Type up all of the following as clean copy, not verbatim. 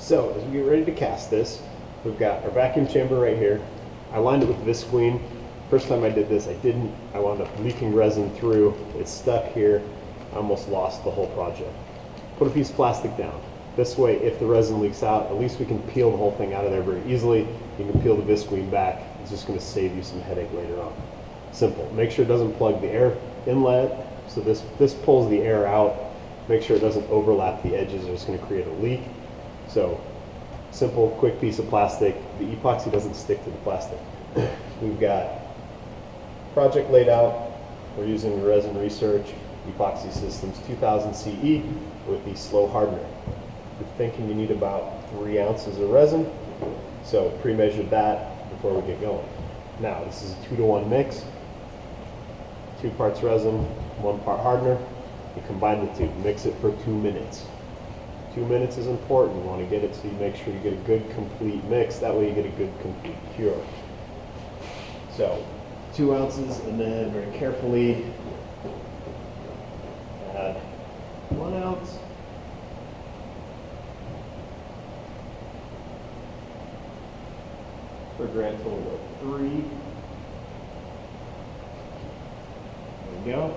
So as we get ready to cast this, we've got our vacuum chamber right here. I lined it with visqueen. First time I did this, I wound up leaking resin through. It's stuck here. I almost lost the whole project. Put a piece of plastic down. This way, if the resin leaks out, at least we can peel the whole thing out of there very easily. You can peel the visqueen back. It's just going to save you some headache later on. Simple. Make sure it doesn't plug the air inlet. So this pulls the air out. Make sure it doesn't overlap the edges or it's going to create a leak. So simple, quick piece of plastic. The epoxy doesn't stick to the plastic. We've got project laid out. We're using Resin Research Epoxy Systems 2000 CE with the slow hardener. We're thinking you need about 3 ounces of resin. So pre-measured that before we get going. Now this is a 2-to-1 mix. 2 parts resin, 1 part hardener. You combine the two, mix it for 2 minutes. 2 minutes is important. You want to get it so you make sure you get a good complete mix. That way you get a good complete cure. So 2 ounces, and then very carefully add 1 ounce. For a grand total of 3. There we go.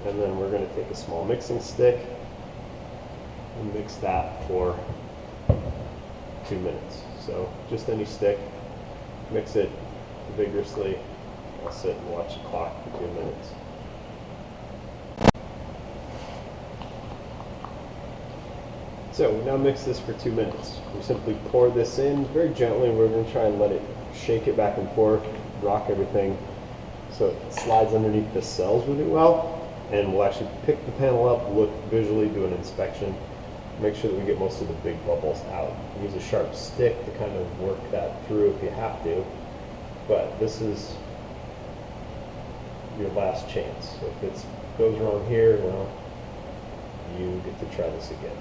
And then we're going to take a small mixing stick and mix that for 2 minutes. So just any stick, mix it vigorously. I'll sit and watch the clock for 2 minutes. So we now mix this for 2 minutes. We simply pour this in very gently. We're going to try and let it shake it back and forth, rock everything so it slides underneath the cells really well. And we'll actually pick the panel up, look visually, do an inspection, make sure that we get most of the big bubbles out. Use a sharp stick to kind of work that through if you have to. But this is your last chance. So if it goes wrong here, well, you get to try this again.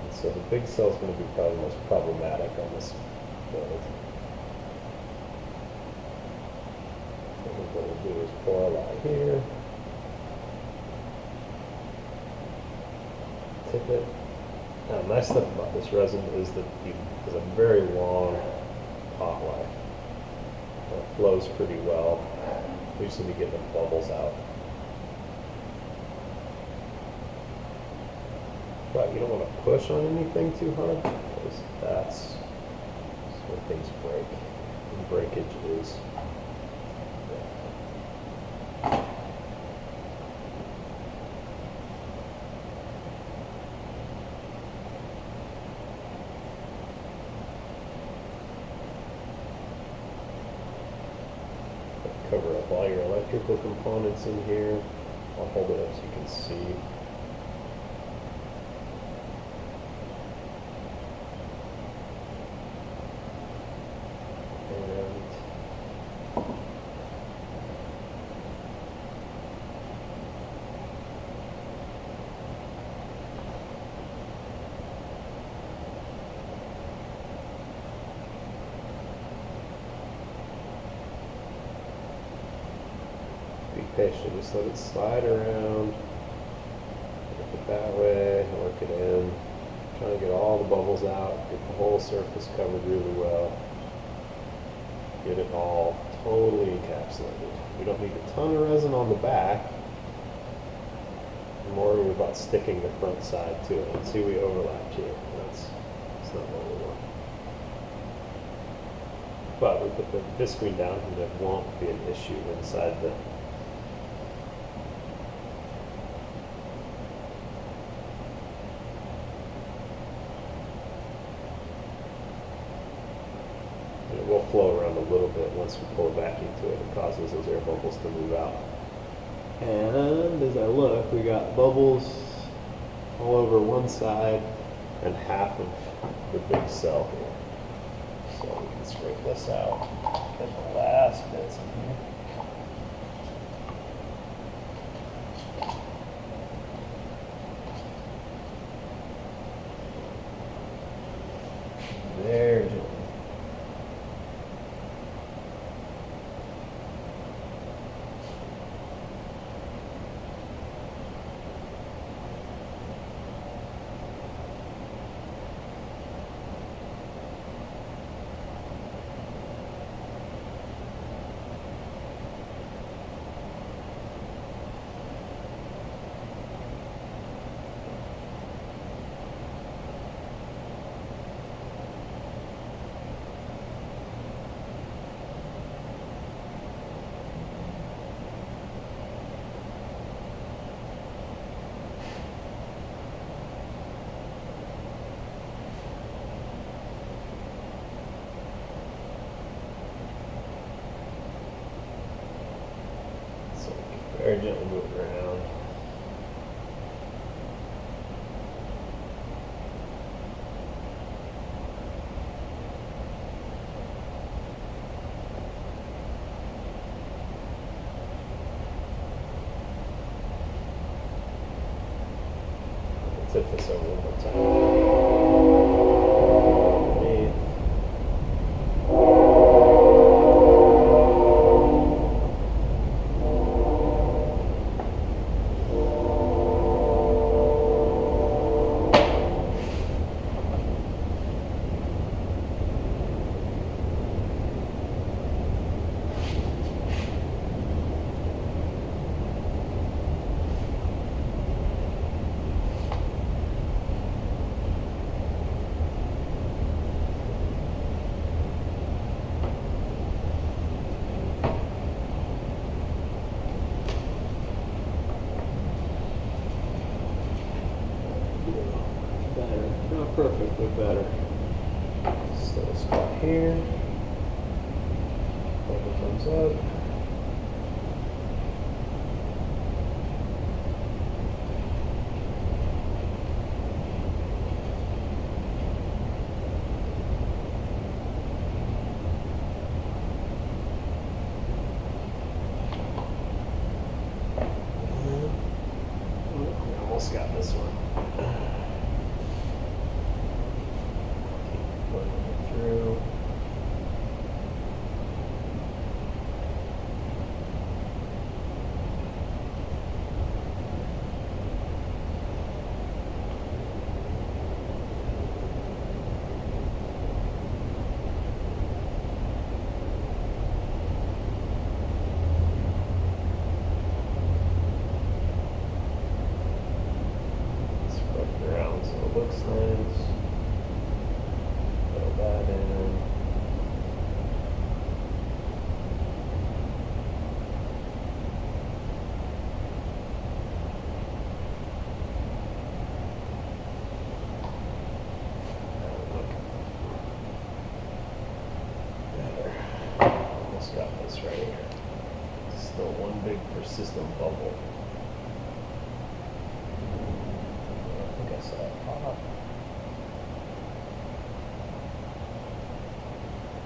And so the big cell is going to be probably the most problematic on this build. What we'll do is pour a lot here, tip it. Now, the nice stuff about this resin is that it has a very long pot life. It flows pretty well. We just need to get the bubbles out. But you don't want to push on anything too hard, because that's when things break. And breakage is cover up all your electrical components in here. I'll hold it up so you can see. Be patient, just let it slide around. Work it that way, work it in. Trying to get all the bubbles out, get the whole surface covered really well. Get it all totally encapsulated. We don't need a ton of resin on the back. I'm worried about sticking the front side to it. See, we overlapped here. That's not what we want. But we put the visqueen down and there won't be an issue inside the it will flow around a little bit once we pull it back into it. It causes those air bubbles to move out. And as I look, we got bubbles all over one side and half of the big cell here. So we can scrape this out. And the last bits in here. There, gentlemen. very gently move it around. Tip this over one more time. Underneath. Better. Not perfect, but better. Still a spot here. Double thumbs up. We almost got this one. Through. Spread it around so it looks nice. Fill that in. There. Almost got this right here. Still one big persistent bubble. I think I saw it pop.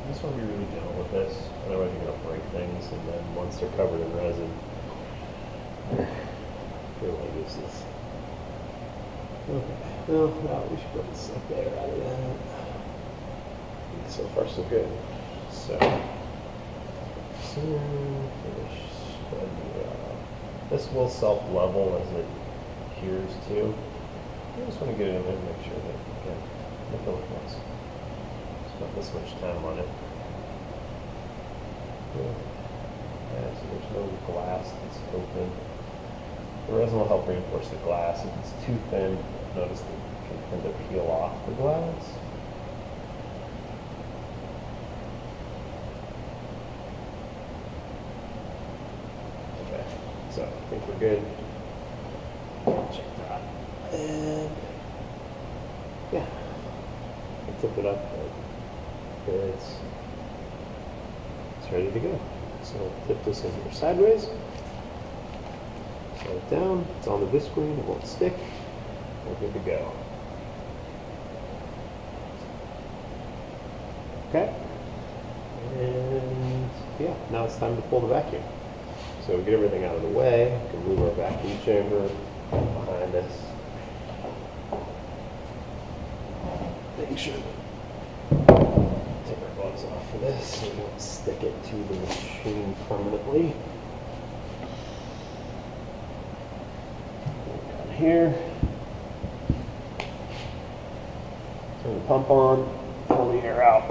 I just want to be really gentle with this, otherwise you're going to break things, and then once they're covered in resin, they're really useless. Okay, well, we should put this up there out of that. So far, so good. So, finish. This will self-level as it cures too. I just want to get it in there and make sure that, again, make it look nice. Spent this much time on it. Yeah, so there's no glass that's open. The resin will help reinforce the glass. If it's too thin, notice that it can tend to peel off the glass. Okay, so I think we're good. Check that. And yeah, I'll tip it up. It's ready to go. So I'll tip this in here sideways. Set it down. It's on the visqueen. It won't stick. We're good to go. Okay. And yeah, now it's time to pull the vacuum. So we get everything out of the way. We can move our vacuum chamber behind us. Making sure that take our gloves off for this so we don't stick it to the machine permanently. Down here. Turn the pump on, pull the air out.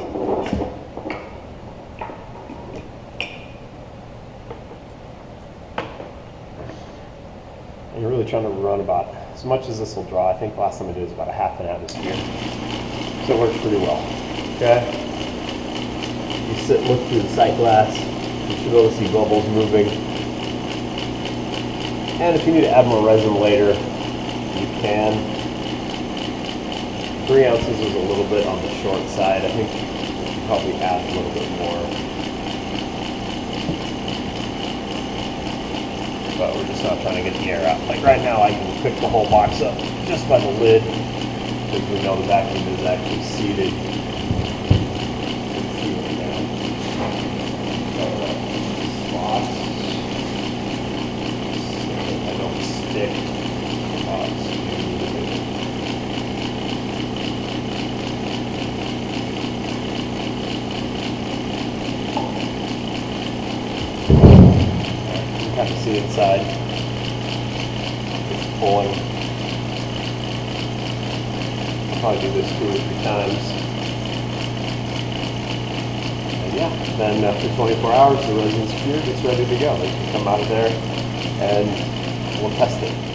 And you're really trying to run about as much as this will draw. I think last time I did was about a half an atmosphere. So it works pretty well. Okay? You sit and look through the sight glass. You should be able to see bubbles moving. And if you need to add more resin later, you can. 3 ounces is a little bit on the short side. I think you should probably add a little bit more. but we're just not trying to get the air out. Like right now, I can pick the whole box up just by the lid, because we know the vacuum is actually seated. Spots. So I don't stick spots. You have to see inside. It's pulling. I'll probably do this 2 or 3 times. And yeah, then after 24 hours, the resin's cured, it's ready to go. It can come out of there and we'll test it.